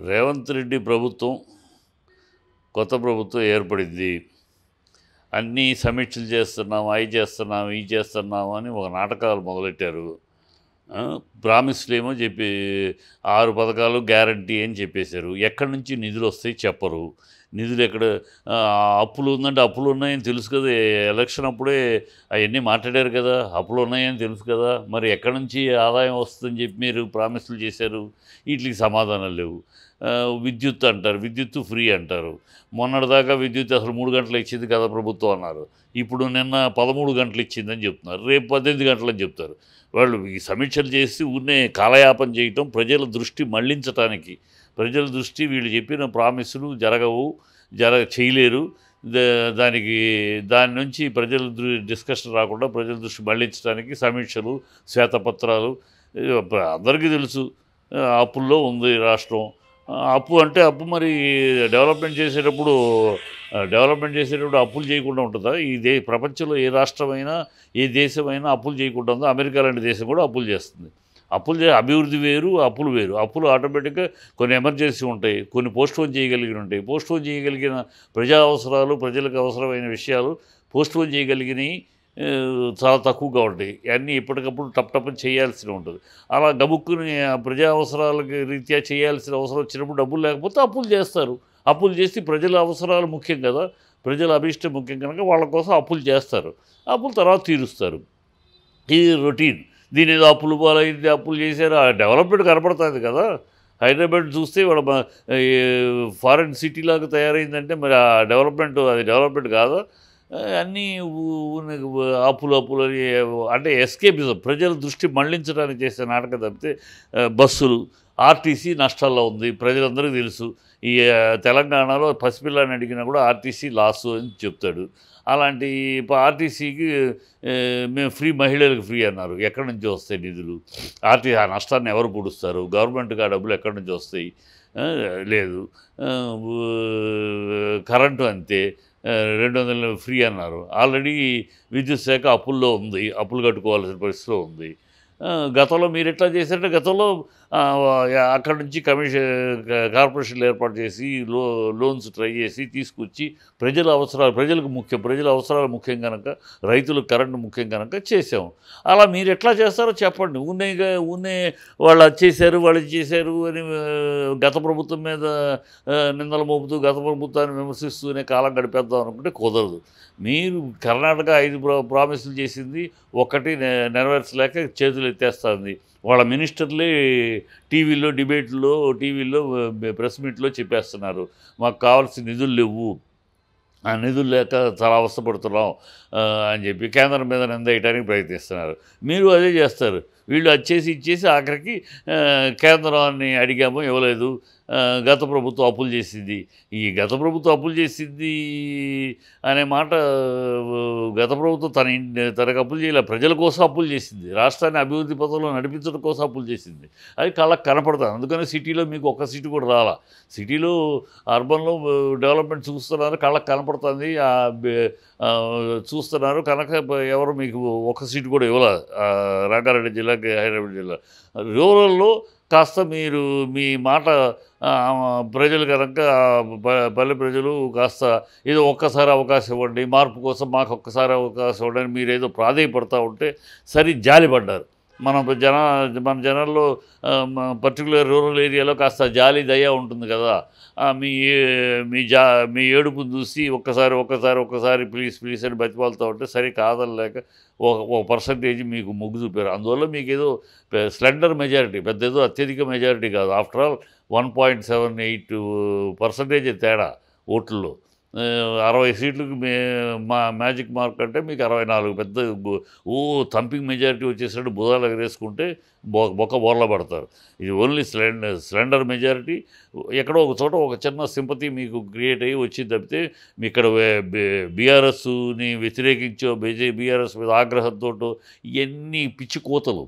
రేవంత్ రెడ్డి ప్రభుత్వం కొత్త ప్రభుత్వం ఏర్పడింది. అన్నీ సమీక్షలు చేస్తున్నాం, అవి చేస్తున్నాం, ఇవి చేస్తున్నాం అని ఒక నాటకాలు మొదలెట్టారు. ప్రామిస్లేమో చెప్పి 6 పథకాలు గ్యారంటీ అని చెప్పేశారు. ఎక్కడి నుంచి నిధులు వస్తాయి చెప్పరు. నిధులు ఎక్కడ అప్పులు ఉందంటే అప్పులు ఉన్నాయని తెలుసు కదా, ఎలక్షన్ అప్పుడే అవన్నీ మాట్లాడారు కదా, అప్పులు ఉన్నాయని తెలుసు కదా, మరి ఎక్కడి నుంచి ఆదాయం వస్తుందని చెప్పి మీరు ప్రామిస్లు చేశారు. వీటికి సమాధానం లేవు. విద్యుత్ అంటారు, విద్యుత్ ఫ్రీ అంటారు. మొన్నటిదాకా విద్యుత్ అసలు 3 గంటలు ఇచ్చింది కదా ప్రభుత్వం అన్నారు. ఇప్పుడు నిన్న 13 గంటలు ఇచ్చిందని చెప్తున్నారు, రేపు 18 గంటలని చెప్తారు. వాళ్ళు ఈ సమీక్షలు చేసి ఊరినే కాలయాపన చేయటం, ప్రజల దృష్టి మళ్లించటానికి. ప్రజల దృష్టి వీళ్ళు చెప్పిన ప్రామిసులు జరగవు, చేయలేరు. దాని నుంచి ప్రజల డిస్కషన్ రాకుండా ప్రజల దృష్టి మళ్లించడానికి సమీక్షలు, శ్వేతపత్రాలు. అందరికీ తెలుసు అప్పుల్లో ఉంది రాష్ట్రం. అప్పు అంటే అప్పు మరి డెవలప్మెంట్ చేసేటప్పుడు అప్పులు చేయకుండా ఉంటుందా? ప్రపంచంలో ఏ రాష్ట్రమైనా ఏ దేశమైనా అప్పులు చేయకుండా ఉందా? అమెరికా లాంటి దేశం కూడా అప్పులు చేస్తుంది. అభివృద్ధి వేరు, అప్పులు వేరు. అప్పులు ఆటోమేటిక్గా కొన్ని ఎమర్జెన్సీ ఉంటాయి, కొన్ని పోస్ట్పోన్ చేయగలిగిన ఉంటాయి. పోస్ట్పోన్ చేయగలిగిన ప్రజా అవసరాలు, ప్రజలకు అవసరమైన విషయాలు పోస్ట్పోన్ చేయగలిగినవి చాలా తక్కువగా ఉంటాయి. అన్నీ ఎప్పటికప్పుడు టప్ చేయాల్సి ఉంటుంది. అలా గబుక్కుని ప్రజా అవసరాలకి రీత్యా చేయాల్సిన అవసరం వచ్చినప్పుడు డబ్బులు లేకపోతే అప్పులు చేస్తారు. అప్పులు చేసి ప్రజల అవసరాలు ముఖ్యం కదా, ప్రజల అభిష్టం ముఖ్యం కనుక వాళ్ళ కోసం అప్పులు చేస్తారు. అప్పులు తర్వాత తీరుస్తారు. ఇది రొటీన్. దీని ఏదో అప్పులు పాలైంది, అప్పులు చేశారు, ఆ డెవలప్మెంట్ కనపడుతుంది కదా. హైదరాబాద్ చూస్తే వాళ్ళ ఫారెన్ సిటీ లాగా తయారైందంటే మరి ఆ డెవలప్మెంట్, అది డెవలప్మెంట్ కాదా? అన్నీ అప్పులు అంటే ఎస్కేపిజం, ప్రజల దృష్టి మళ్లించడానికి చేసే నాటకం తప్పితే బస్సులు, ఆర్టీసీ నష్టాల్లో ఉంది, ప్రజలందరికీ తెలుసు. ఈ తెలంగాణలో పసిపిల్లని అడిగినా కూడా ఆర్టీసీ లాసు అని చెప్తాడు. అలాంటి ఆర్టీసీకి మేము ఫ్రీ, మహిళలకు ఫ్రీ అన్నారు. ఎక్కడి నుంచి వస్తాయి నిధులు? ఆ నష్టాన్ని ఎవరు పూడుస్తారు? గవర్నమెంట్కి ఆ డబ్బులు ఎక్కడి నుంచి వస్తాయి? లేదు. కరెంటు అంతే, 200 ఫ్రీ అన్నారు. ఆల్రెడీ విద్యుత్ శాఖ అప్పుల్లో ఉంది, అప్పులు కట్టుకోవాల్సిన పరిస్థితిలో ఉంది. గతంలో మీరు ఎట్లా చేశారంటే, గతంలో అక్కడి నుంచి కార్పొరేషన్లు ఏర్పాటు చేసి లోన్స్ ట్రై చేసి తీసుకొచ్చి ప్రజల అవసరాలు ముఖ్యం కనుక, రైతులకు కరెంటు ముఖ్యం కనుక చేసాము. అలా మీరు ఎట్లా చేస్తారో చెప్పండి. ఊనే వాళ్ళు చేశారు అని గత ప్రభుత్వం మీద నిందలు మోపుతూ, గత ప్రభుత్వాన్ని విమర్శిస్తూనే కాలం గడిపేద్దాం అనుకుంటే కుదరదు. మీరు కర్ణాటక 5 ప్రామిసులు చేసింది ఒక్కటి నెరవేర్చలేక చేతులు ఎత్తేస్తుంది. వాళ్ళ మినిస్టర్లే టీవీలో డిబేట్లో, ప్రెస్ మీట్లో చెప్పేస్తున్నారు, మాకు కావాల్సిన నిధులు లేవు, ఆ నిధులు లేక చాలా అవస్థపడుతున్నాం అని చెప్పి కేంద్రం మీద నింద వేయడానికి ప్రయత్నిస్తున్నారు. మీరు అదే చేస్తారు. వీళ్ళు ఇచ్చేసి ఆఖరికి కేంద్రాన్ని అడిగాము, ఇవ్వలేదు. గత ప్రభుత్వం అప్పులు చేసింది. ఈ గత ప్రభుత్వం అప్పులు చేసింది అనే మాట, గత ప్రభుత్వం తనకు అప్పులు చేయలేదు, ప్రజల కోసం అప్పులు చేసింది, రాష్ట్రాన్ని అభివృద్ధి పథంలో నడిపించడం కోసం అప్పులు చేసింది. అది కళ్ళకు కనపడుతుంది. అందుకని సిటీలో మీకు ఒక్క సీటు కూడా రాలా. సిటీలో అర్బన్లో డెవలప్మెంట్ చూస్తున్నారు, కళ్ళకు కనపడుతుంది, చూస్తున్నారు కనుక ఎవరు మీకు ఒక్క సీటు కూడా ఇవ్వలేదు. రంగారెడ్డి జిల్లాకి, హైదరాబాద్ జిల్లా. రూరల్లో కాస్త మీరు మీ మాట ప్రజలు కనుక, పల్లె ప్రజలు కాస్త ఏదో ఒక్కసారి అవకాశం ఇవ్వండి, మార్పు కోసం మాకు ఒక్కసారి అవకాశం ఇవ్వండి, మీరు ఏదో ప్రాధేయపడతా ఉంటే జాలిపడ్డారు. మన జనాల్లో పర్టికులర్ రూరల్ ఏరియాలో కాస్త జాలి దయ ఉంటుంది కదా. మీ ఏడుపును చూసి ఒక్కసారి ప్లీజ్ అని బతిమాలుతూ ఉంటే సరే కాదనలేక ఒక పర్సంటేజ్ మీకు మొగ్గు చూపారు. అందువల్ల మీకు ఏదో స్లెండర్ మెజారిటీ, పెద్ద ఏదో అత్యధిక మెజారిటీ కాదు. ఆఫ్టర్ ఆల్ 1.78% తేడా ఓట్లలో. 60 సీట్లకు మ్యాజిక్ మార్క్ అంటే మీకు 64 పెద్ద థంపింగ్ మెజారిటీ వచ్చేసినట్టు బుధాలు ఎగరేసుకుంటే బోర్ల పడతారు. ఇది ఓన్లీ స్లెండర్ మెజారిటీ. ఎక్కడో ఒక చోట ఒక చిన్న సింపతి మీకు క్రియేట్ అయ్యి వచ్చింది తప్పితే మీ ఇక్కడ బీఆర్ఎస్ని వ్యతిరేకించో, బీఆర్ఎస్ మీద ఆగ్రహంతో ఇవన్నీ పిచ్చి కోతలు.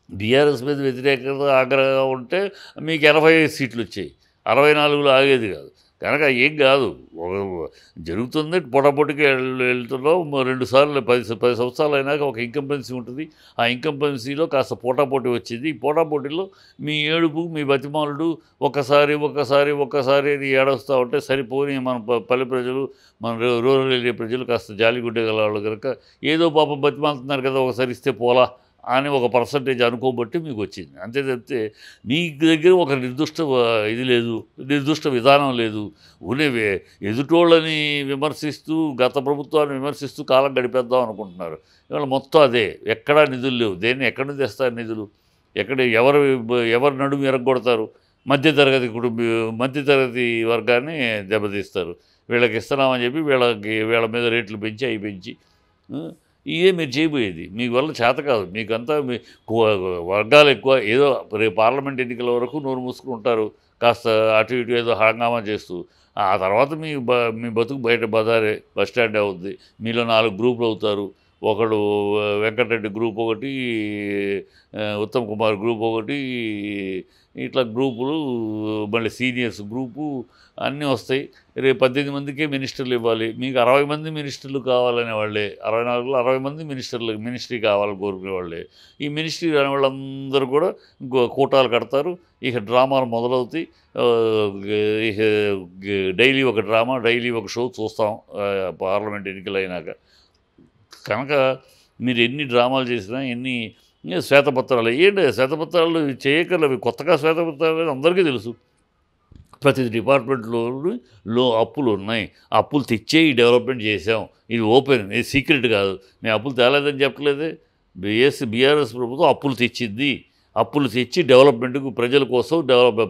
బీఆర్ఎస్ మీద వ్యతిరేకత ఆగ్రహంగా ఉంటే మీకు 85 సీట్లు వచ్చాయి, 64లో ఆగేది కాదు. కనుక ఏం కాదు. జరుగుతుంది పోటాపోటీగా వెళ్తున్నాం. 2 సార్లు 10 సంవత్సరాలు అయినాక ఒక ఇన్కంబెన్సీ ఉంటుంది. ఆ ఇన్కంబెన్సీలో కాస్త పోటాపోటీ వచ్చింది. ఈ పోటాపోటీలో మీ ఏడుపు, మీ బతిమాలుడు ఒక్కసారి అని ఏడవస్తూ ఉంటే సరిపోని మన పల్లె ప్రజలు, మన రూరల్ ఏరియా ప్రజలు కాస్త జాలిగుడ్డే గలవాళ్ళు కనుక ఏదో పాపం బతిమాలుతున్నారు కదా ఒకసారి ఇస్తే పోలా అని ఒక పర్సంటేజ్ అనుకోబట్టి మీకు వచ్చింది. అంతే తప్పితే మీ దగ్గర ఒక ఇది లేదు, నిర్దిష్ట విధానం లేదు. ఎదుటోళ్ళని విమర్శిస్తూ, గత ప్రభుత్వాన్ని విమర్శిస్తూ కాలం గడిపేద్దాం అనుకుంటున్నారు. ఇవాళ మొత్తం అదే. ఎక్కడా నిధులు లేవు. దేన్ని ఎక్కడి నుంచి తెస్తారు నిధులు? ఎవరు నడుము ఎరగొడతారు? మధ్యతరగతి వర్గాన్ని దెబ్బతీస్తారు. వీళ్ళకి ఇస్తున్నామని చెప్పి వీళ్ళ మీద రేట్లు పెంచి అవి పెంచి ఇదే మీరు చేయబోయేది. మీ వల్ల చేత కాదు. మీకంతా వర్గాలు ఎక్కువ. ఏదో రేపు పార్లమెంట్ ఎన్నికల వరకు నోరు మూసుకుని ఉంటారు, కాస్త అటు ఇటు ఏదో హంగామా చేస్తూ. ఆ తర్వాత మీ బతుకు బస్ స్టాండ్ అవుద్ది. మీలో 4 గ్రూపులు అవుతారు. ఒకడు వెంకటరెడ్డి గ్రూప్ ఒకటి, ఉత్తమ్ కుమార్ గ్రూప్ ఒకటి, ఇట్లా గ్రూపులు, మళ్ళీ సీనియర్స్ గ్రూపు అన్నీ వస్తాయి. రేపు 18 మందికే మినిస్టర్లు ఇవ్వాలి. మీకు 60 మంది మినిస్టర్లు కావాలనే వాళ్ళే. 64లో 60 మంది మినిస్ట్రీ కావాలని కోరుకునే వాళ్ళే. ఈ మినిస్ట్రీ అనే వాళ్ళందరూ కూడా కూటాలు కడతారు. ఇక డ్రామాలు మొదలవుతాయి. ఇక డైలీ ఒక డ్రామా, డైలీ ఒక షో చూస్తాం పార్లమెంట్ ఎన్నికలు అయినాక. కనుక మీరు ఎన్ని డ్రామాలు చేసినా, ఎన్ని శ్వేతపత్రాలు ఏంటి, శ్వేతపత్రాలు చేయగలవి. కొత్తగా శ్వేతపత్రాలు అందరికీ తెలుసు. ప్రతి డిపార్ట్మెంట్లో అప్పులు ఉన్నాయి. అప్పులు తెచ్చే ఈ డెవలప్మెంట్ చేసాం. ఇది ఓపెన్, ఇది సీక్రెట్ కాదు. మేము అప్పులు తేలేదని చెప్పలేదే. బీఆర్ఎస్ ప్రభుత్వం అప్పులు తెచ్చింది. అప్పులు తెచ్చి డెవలప్మెంట్కు ప్రజల కోసం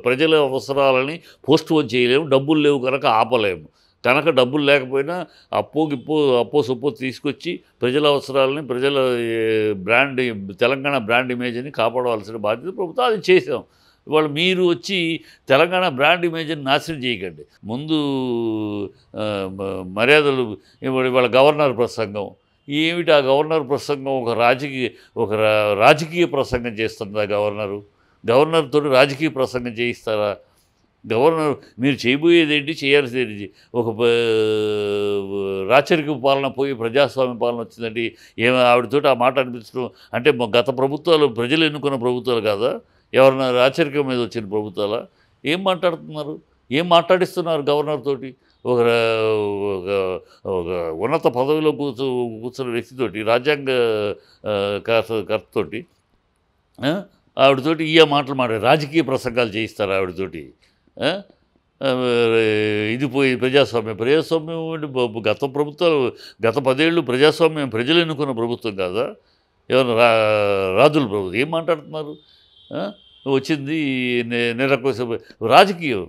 ప్రజల అవసరాలని పోస్ట్ పోన్ చేయలేము. డబ్బులు లేవు కనుక ఆపలేము. కనుక డబ్బులు లేకపోయినా అప్పో సొప్పో తీసుకొచ్చి ప్రజల అవసరాలని, ప్రజల తెలంగాణ బ్రాండ్ ఇమేజ్ని కాపాడవలసిన బాధ్యత ప్రభుత్వం. అది చేసాం. ఇవాళ మీరు వచ్చి తెలంగాణ బ్రాండ్ ఇమేజ్ని నాశనం చేయకండి. ముందు మర్యాదలు. ఇవాళ గవర్నర్ ప్రసంగం ఏమిటి? ఆ గవర్నర్ ప్రసంగం ఒక రాజకీయ ప్రసంగం చేస్తుందా గవర్నర్ తోటి రాజకీయ ప్రసంగం చేయిస్తారా? గవర్నర్ మీరు చేయబోయేది ఏంటి, చేయాల్సింది ఒక రాచరిక పాలన పోయి ప్రజాస్వామ్య పాలన వచ్చిందండి. ఆవిడతోటి ఆ మాట అనిపించడం అంటే గత ప్రభుత్వాలు ప్రజలు ఎన్నుకున్న ప్రభుత్వాలు కాదా? ఎవరన్నా రాచరికం మీద వచ్చిన ప్రభుత్వాలా? ఏం మాట్లాడుతున్నారు? ఏం మాట్లాడిస్తున్నారు గవర్నర్ తోటి? ఒక ఉన్నత పదవిలో కూర్చున్న వ్యక్తితోటి, రాజ్యాంగ కర్తతోటి ఆవిడతోటి మాటలు మాట్లాడి రాజకీయ ప్రసంగాలు చేయిస్తారు ఆవిడతోటి. ఇది పోయి ప్రజాస్వామ్యం గత ప్రభుత్వాలు, గత 10 ఏళ్ళు ప్రజాస్వామ్యం ప్రజలు ఎన్నుకున్న ప్రభుత్వం కాదా? ఎవరు రాజుల ప్రభుత్వం? ఏం మాట్లాడుతున్నారు? వచ్చింది నిరకోశ రాజకీయం.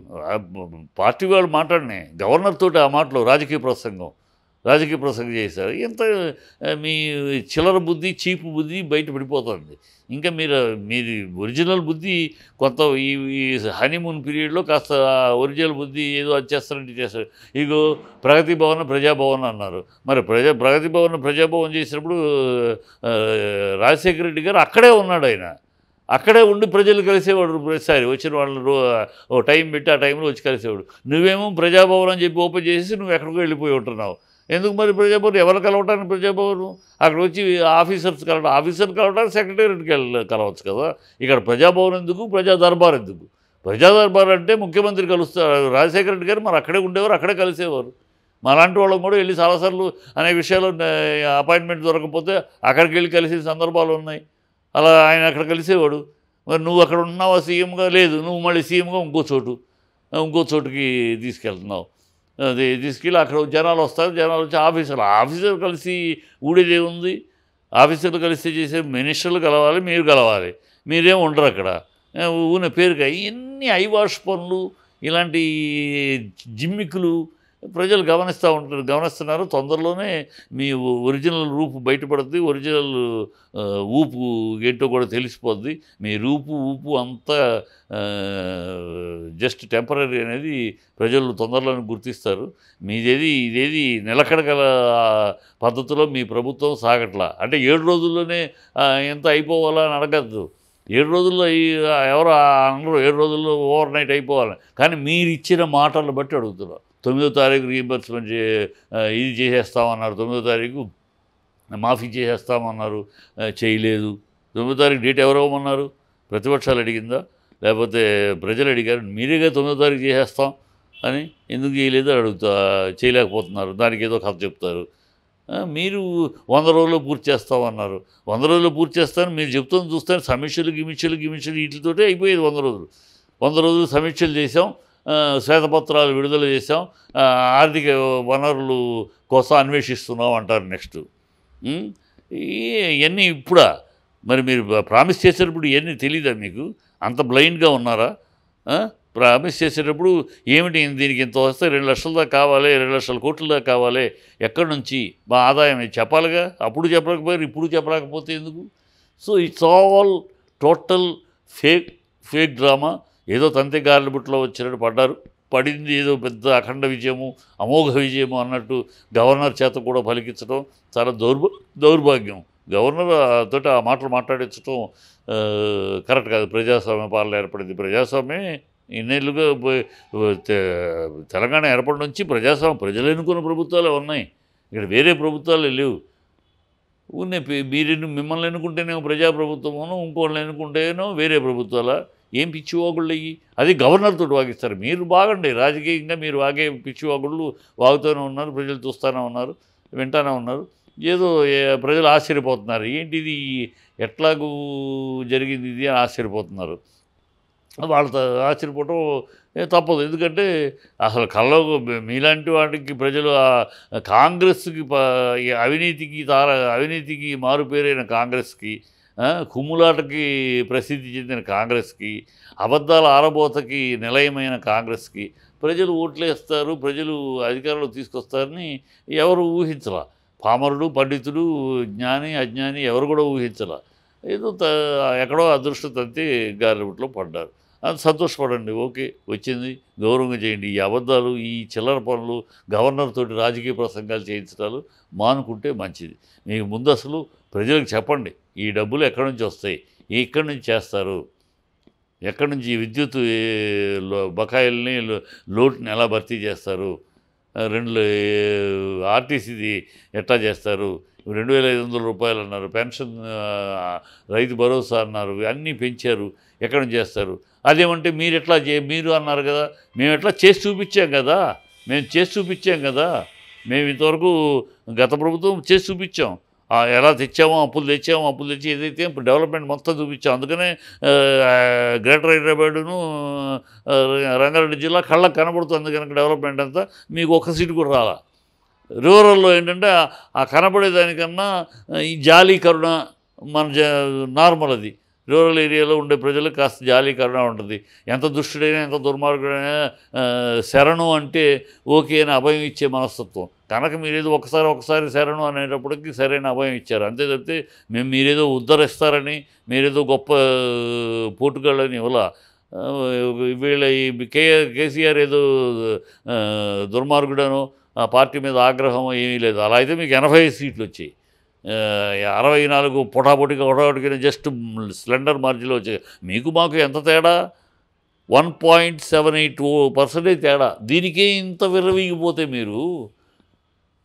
పార్టీ వాళ్ళు మాట్లాడినాయి గవర్నర్ తోటి ఆ మాటలో రాజకీయ ప్రసంగం చేశారు. ఎంత మీ చిల్లర బుద్ధి, చీపు బుద్ధి బయటపడిపోతుంది. ఇంకా మీది ఒరిజినల్ బుద్ధి కొంత ఈ హనీమూన్ పీరియడ్లో కాస్త ఒరిజినల్ బుద్ధి ఏదో అది చేస్తారు. ఇగో ప్రగతి భవన్, ప్రజాభవన్ అన్నారు. మరి ప్రగతి భవన్, ప్రజాభవన్ చేసినప్పుడు రాజశేఖర రెడ్డి గారు అక్కడే ఉన్నాడు. ఆయన అక్కడే ఉండి ప్రజలు కలిసేవాడు. ప్రతిసారి వచ్చిన వాళ్ళు ఓ టైం పెట్టి ఆ టైంలో వచ్చి కలిసేవాడు. నువ్వేమో ప్రజాభవన్ అని చెప్పి ఓపెన్ చేసి నువ్వు ఎక్కడికో వెళ్ళిపోయి ఉంటున్నావు. ఎందుకు మరి ప్రజాభవన్? ఎవరు కలవటానికి ప్రజాభవన్? అక్కడ వచ్చి ఆఫీసర్ కలవడానికి సెక్రటరీకి కలవచ్చు కదా. ఇక్కడ ప్రజాభవన్ ఎందుకు, ప్రజా దర్బార్ ఎందుకు? ప్రజా దర్బార్ అంటే ముఖ్యమంత్రి కలుస్తారు. రాజశేఖర రెడ్డి గారు మరి అక్కడే ఉండేవారు, అక్కడే కలిసేవారు. మాలాంటి వాళ్ళం కూడా వెళ్ళి చాలాసార్లు అనే విషయాలు అపాయింట్మెంట్ దొరకకపోతే అక్కడికి వెళ్ళి కలిసిన సందర్భాలు ఉన్నాయి. అలా ఆయన అక్కడ కలిసేవాడు. మరి నువ్వు అక్కడ ఉన్నావా సీఎంగా? లేదు, నువ్వు మళ్ళీ సీఎంగా ఇంకో చోటుకి తీసుకెళ్తున్నావు. అది తీసుకెళ్ళి అక్కడ జనాలు వస్తారు. జనాలు వచ్చి ఆఫీసర్లు కలిసి ఊడేదే ఉంది. ఆఫీసర్లు కలిసి చేసే మినిస్టర్లు కలవాలి, మీరు కలవాలి. మీరేం ఉండరు అక్కడ. ఊనే పేరుగా ఇన్ని ఐవాష్ పనులు, ఇలాంటి జిమ్మికులు ప్రజలు గమనిస్తున్నారు. తొందరలోనే మీ ఒరిజినల్ రూపు బయటపడుతుంది. ఒరిజినల్ ఊపు ఏంటో కూడా తెలిసిపోద్ది. మీ ఊపు అంతా జస్ట్ టెంపరీ అనేది ప్రజలు తొందరలోనే గుర్తిస్తారు. ఇదేది నిలకడగల పద్ధతిలో మీ ప్రభుత్వం సాగట్లా. అంటే 7 రోజుల్లోనే ఎంత అయిపోవాలా అని అడగద్దు. 7 రోజుల్లో ఎవరు అనరు 7 రోజుల్లో ఓవర్ నైట్ అయిపోవాలి. కానీ మీరు ఇచ్చిన మాటలను బట్టి అడుగుతున్నారు. 9వ తారీఖు రీయింబర్స్‌మెంట్ ఇది చేసేస్తామన్నారు. 9వ తారీఖు మాఫీ చేసేస్తామన్నారు. చేయలేదు. 9వ తారీఖు డేట్ ఎవరు ఇవ్వమన్నారు? ప్రతిపక్షాలు అడిగిందా? లేకపోతే ప్రజలు అడిగారు? మీరేగా 9వ తారీఖు చేసేస్తాం అని ఎందుకు చేయలేదు చేయలేకపోతున్నారు. దానికి ఏదో కథ చెప్తారు. మీరు 100 రోజుల్లో పూర్తి చేస్తామన్నారు. 100 రోజుల్లో పూర్తి చేస్తారని మీరు చెప్తుంది చూస్తే సమీక్షలు వీటితోటే అయిపోయేది 100 రోజులు. 100 రోజులు సమీక్షలు చేసాం, శ్వేతపత్రాలు విడుదల చేసాం, ఆర్థిక వనరులు కోసం అన్వేషిస్తున్నాం అంటారు నెక్స్ట్. ఇవన్నీ ఇప్పుడా? మరి మీరు ప్రామిస్ చేసేటప్పుడు ఇవన్నీ తెలీదా మీకు? అంత బ్లైండ్గా ఉన్నారా? ప్రామిస్ చేసేటప్పుడు ఏమిటి దీనికి ఇంత వస్తే 2 లక్షల దాకా కావాలి, 2 లక్షల కోట్ల దాకా కావాలి, ఎక్కడి నుంచి మా ఆదాయం చెప్పాలిగా. అప్పుడు చెప్పలేకపోయారు, ఇప్పుడు చెప్పలేకపోతే ఎందుకు? So it's all total fake drama. ఏదో తంతెగారుల బుట్టలో వచ్చినట్టు పడింది ఏదో పెద్ద అఖండ విజయము, అమోఘ విజయము అన్నట్టు గవర్నర్ చేత కూడా పలికించడం చాలా దౌర్భాగ్యం. గవర్నర్ తోటి ఆ మాటలు మాట్లాడించడం కరెక్ట్ కాదు. ప్రజాస్వామ్య పాలన ఏర్పడింది. ప్రజాస్వామ్యం ఇన్నేళ్ళుగా తెలంగాణ ఏర్పడి నుంచి ప్రజాస్వామ్యం ప్రజలు ఎన్నుకున్న ప్రభుత్వాలే ఉన్నాయి. ఇక్కడ వేరే ప్రభుత్వాలు లేవు. మిమ్మల్ని ఎన్నుకుంటేనేమో ప్రజాప్రభుత్వమో, ఇంకోళ్ళని ఎన్నుకుంటేనో వేరే ప్రభుత్వాల. ఏం పిచ్చివాగుళ్ళు అయ్యి అది గవర్నర్తో వాగిస్తారు. మీరు బాగండి రాజకీయంగా, మీరు వాగే పిచ్చివాగుళ్ళు వాగుతూనే ఉన్నారు, ప్రజలు చూస్తూనే ఉన్నారు, వింటూనే ఉన్నారు. ఏదో ప్రజలు ఆశ్చర్యపోతున్నారు, ఏంటిది ఎట్లాగూ జరిగింది ఇది అని ఆశ్చర్యపోతున్నారు. వాళ్ళతో ఆశ్చర్యపోవటం తప్పదు. ఎందుకంటే అసలు కల్లో మీలాంటి వాటికి ప్రజలు కాంగ్రెస్కి అవినీతికి మారుపేరైన కాంగ్రెస్కి, కుమ్ములాటకి ప్రసిద్ధి చెందిన కాంగ్రెస్కి, అబద్ధాల ఆరబోతకి నిలయమైన కాంగ్రెస్కి ప్రజలు ఓట్లేస్తారు, ప్రజలు అధికారంలో తీసుకొస్తారని ఎవరు ఊహించలా. పామరుడు, పండితుడు, జ్ఞాని, అజ్ఞాని ఎవరు కూడా ఊహించలా. ఏదో ఎక్కడో అదృష్టం తంతి గాలిబుట్లో పడ్డారు. అది సంతోషపడండి. ఓకే, వచ్చింది, గౌరవంగా చేయండి. ఈ అబద్ధాలు, ఈ చిల్లర పనులు, గవర్నర్ తోటి రాజకీయ ప్రసంగాలు చేయించడాలు మానుకుంటే మంచిది. మీకు ముందు అసలు ప్రజలకు చెప్పండి, ఈ డబ్బులు ఎక్కడి నుంచి వస్తాయి, ఎక్కడి నుంచి చేస్తారు, ఎక్కడి నుంచి విద్యుత్ బకాయిల్ని లోటుని ఎలా భర్తీ చేస్తారు, 2 ఆర్టీసీది ఎట్లా చేస్తారు, 2500 రూపాయలు అన్నారు, పెన్షన్, రైతు భరోసా అన్నారు, అన్నీ పెంచారు, ఎక్కడి నుంచి చేస్తారు. అదేమంటే మీరు అన్నారు కదా, మేము ఎట్లా చేసి చూపించాం కదా, మేము ఇంతవరకు గత ప్రభుత్వం చేసి చూపించాం. ఎలా తెచ్చామో అప్పులు తెచ్చి ఏదైతే డెవలప్మెంట్ మొత్తం చూపించాం. అందుకనే గ్రేటర్ హైదరాబాదును రంగారెడ్డి జిల్లా కళ్ళకు కనబడుతుంది కనుక డెవలప్మెంట్ అంతా. మీకు ఒక్క సీటు కూడా రాలా. రూరల్లో ఏంటంటే ఆ కనబడేదానికన్నా ఈ జాలి కరుణ మన నార్మల్. అది రూరల్ ఏరియాలో ఉండే ప్రజలకు కాస్త జాలి కరుణ ఉంటుంది. ఎంత దుష్టుడైనా, ఎంత దుర్మార్గుడైనా శరణు అంటే ఓకే అని అభయం ఇచ్చే మనస్తత్వం. కనుక మీరేదో ఒకసారి శరణు అనేటప్పటికి సరైన అభయం ఇచ్చారు. అంతే తప్పితే మీరేదో ఉద్ధరిస్తారని, మీరేదో గొప్ప పోటుగాళ్ళని ఇవ్వాల. వీళ్ళ కేసీఆర్ ఏదో దుర్మార్గుడనో ఆ పార్టీ మీద ఆగ్రహం ఏమీ లేదు. అలా అయితే మీకు 85 సీట్లు వచ్చాయి. 64 పొటాపొటిగా జస్ట్ స్లెండర్ మార్జిన్లో వచ్చాయి. మీకు మాకు ఎంత తేడా? 1.78% తేడా. దీనికే ఇంత విర్రవీగిపోతే మీరు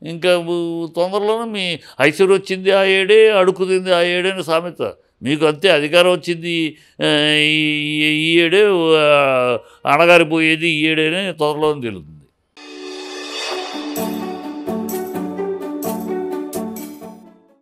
ఇంకా తొందరలోనే మీ ఐశ్వర్యం వచ్చింది ఆ ఏడే, అడుక్కుతింది ఆ ఏడే అని సామెత. మీకు అంతే, అధికారం వచ్చింది ఈ ఏడే, అణగారిపోయేది ఈ ఏడేనే తొందరలోనే తెలుస్తుంది.